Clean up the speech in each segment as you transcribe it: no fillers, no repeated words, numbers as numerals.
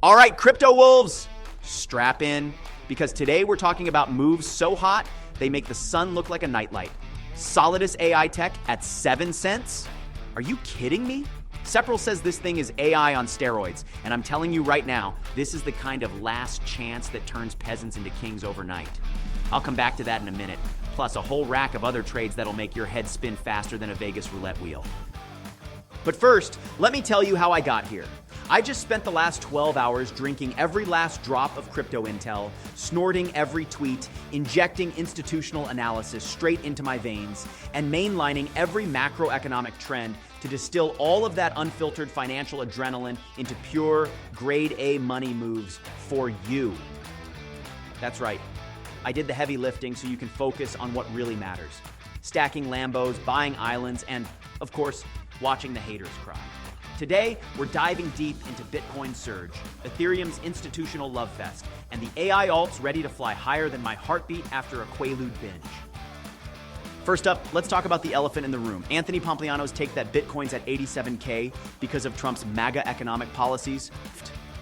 All right, crypto wolves, strap in, because today we're talking about moves so hot they make the sun look like a nightlight. Solidus Aitech at 7 cents? Are you kidding me? Seprol says this thing is AI on steroids, and I'm telling you right now, this is the kind of last chance that turns peasants into kings overnight. I'll come back to that in a minute, plus a whole rack of other trades that'll make your head spin faster than a Vegas roulette wheel. But first, let me tell you how I got here. I just spent the last 12 hours drinking every last drop of crypto intel, snorting every tweet, injecting institutional analysis straight into my veins, and mainlining every macroeconomic trend to distill all of that unfiltered financial adrenaline into pure grade A money moves for you. That's right. I did the heavy lifting so you can focus on what really matters. Stacking Lambos, buying islands, and, of course, watching the haters cry. Today, we're diving deep into Bitcoin's surge, Ethereum's institutional love fest, and the AI alts ready to fly higher than my heartbeat after a Quaalude binge. First up, let's talk about the elephant in the room. Anthony Pompliano's take that Bitcoin's at 87K because of Trump's MAGA economic policies.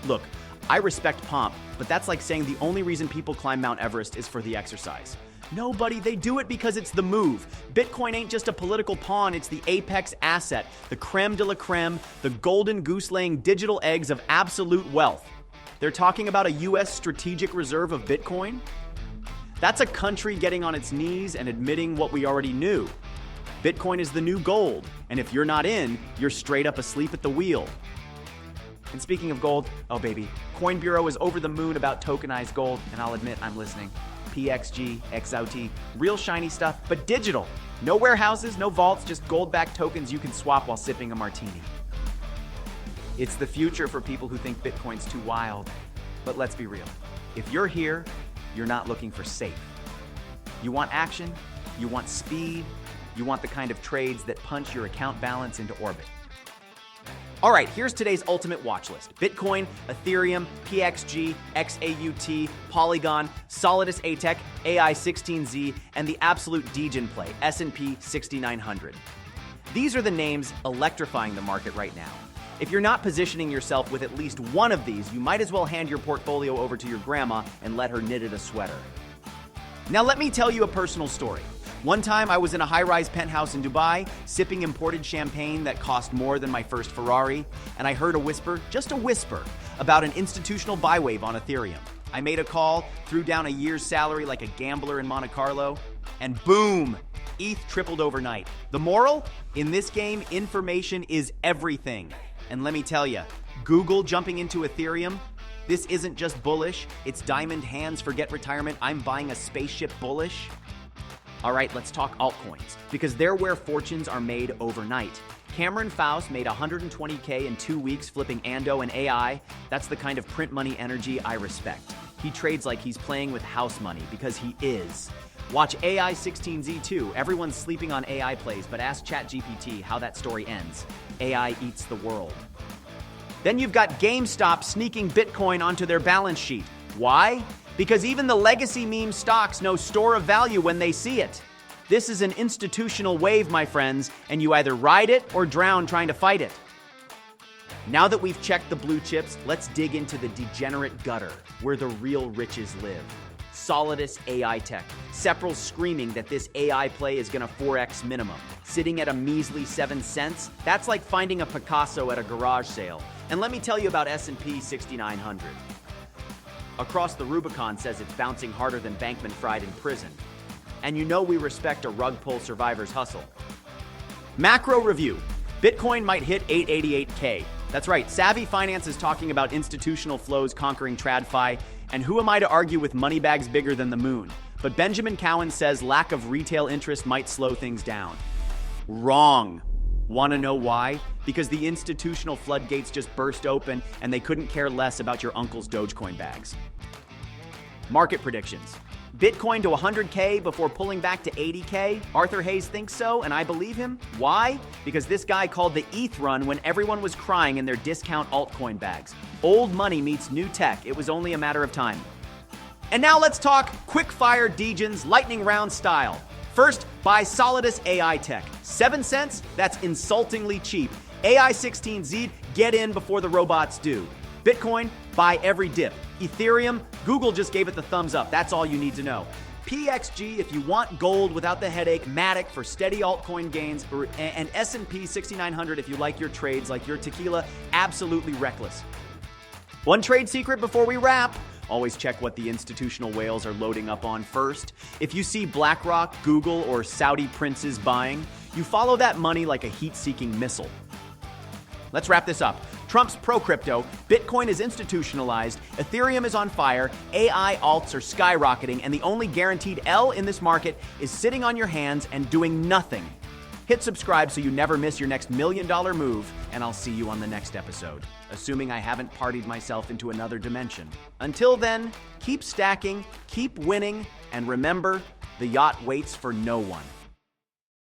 Look, I respect Pomp, but that's like saying the only reason people climb Mount Everest is for the exercise. No, buddy, they do it because it's the move. Bitcoin ain't just a political pawn, it's the apex asset, the creme de la creme, the golden goose-laying digital eggs of absolute wealth. They're talking about a US strategic reserve of Bitcoin? That's a country getting on its knees and admitting what we already knew. Bitcoin is the new gold, and if you're not in, you're straight up asleep at the wheel. And speaking of gold, oh baby, Coin Bureau is over the moon about tokenized gold, and I'll admit I'm listening. PAXG, XAUT, real shiny stuff, but digital. No warehouses, no vaults, just gold-backed tokens you can swap while sipping a martini. It's the future for people who think Bitcoin's too wild. But let's be real. If you're here, you're not looking for safe. You want action, you want speed, you want the kind of trades that punch your account balance into orbit. All right, here's today's ultimate watch list. Bitcoin, Ethereum, PXG, XAUT, Polygon, Solidus Aitech, AI16Z, and the absolute Degen play, S&P 6900. These are the names electrifying the market right now. If you're not positioning yourself with at least one of these, you might as well hand your portfolio over to your grandma and let her knit it a sweater. Now let me tell you a personal story. One time I was in a high-rise penthouse in Dubai, sipping imported champagne that cost more than my first Ferrari, and I heard a whisper, just a whisper, about an institutional buy wave on Ethereum. I made a call, threw down a year's salary like a gambler in Monte Carlo, and boom, ETH tripled overnight. The moral? In this game, information is everything. And let me tell you, Google jumping into Ethereum, this isn't just bullish, it's diamond hands, forget retirement, I'm buying a spaceship bullish. All right, let's talk altcoins, because they're where fortunes are made overnight. Cameron Faust made 120K in 2 weeks flipping Ando and AI. That's the kind of print money energy I respect. He trades like he's playing with house money, because he is. Watch AI16Z too. Everyone's sleeping on AI plays, but ask ChatGPT how that story ends. AI eats the world. Then you've got GameStop sneaking Bitcoin onto their balance sheet. Why? Because even the legacy meme stocks know store of value when they see it. This is an institutional wave, my friends, and you either ride it or drown trying to fight it. Now that we've checked the blue chips, let's dig into the degenerate gutter, where the real riches live. Solidus Aitech. Seprol's screaming that this AI play is gonna 4x minimum. Sitting at a measly 7 cents, that's like finding a Picasso at a garage sale. And let me tell you about S&P 6900. Across the Rubicon says it's bouncing harder than Bankman Fried in prison. And you know we respect a rug pull survivor's hustle. Macro review. Bitcoin might hit 888K. That's right, Savvy Finance is talking about institutional flows conquering TradFi, and who am I to argue with money bags bigger than the moon? But Benjamin Cowan says lack of retail interest might slow things down. Wrong. Want to know why? Because the institutional floodgates just burst open and they couldn't care less about your uncle's Dogecoin bags. Market predictions. Bitcoin to 100K before pulling back to 80K? Arthur Hayes thinks so, and I believe him. Why? Because this guy called the ETH run when everyone was crying in their discount altcoin bags. Old money meets new tech. It was only a matter of time. And now let's talk quick-fire Degens lightning round style. First, buy Solidus Aitech. 7 cents? That's insultingly cheap. AI16Z, get in before the robots do. Bitcoin, buy every dip. Ethereum, Google just gave it the thumbs up. That's all you need to know. PXG if you want gold without the headache, Matic for steady altcoin gains, and S&P 6900 if you like your trades like your tequila absolutely reckless. One trade secret before we wrap. Always check what the institutional whales are loading up on first. If you see BlackRock, Google, or Saudi princes buying, you follow that money like a heat-seeking missile. Let's wrap this up. Trump's pro-crypto, Bitcoin is institutionalized, Ethereum is on fire, AI alts are skyrocketing, and the only guaranteed L in this market is sitting on your hands and doing nothing. Hit subscribe so you never miss your next $1 million move, and I'll see you on the next episode, assuming I haven't partied myself into another dimension. Until then, keep stacking, keep winning, and remember, the yacht waits for no one.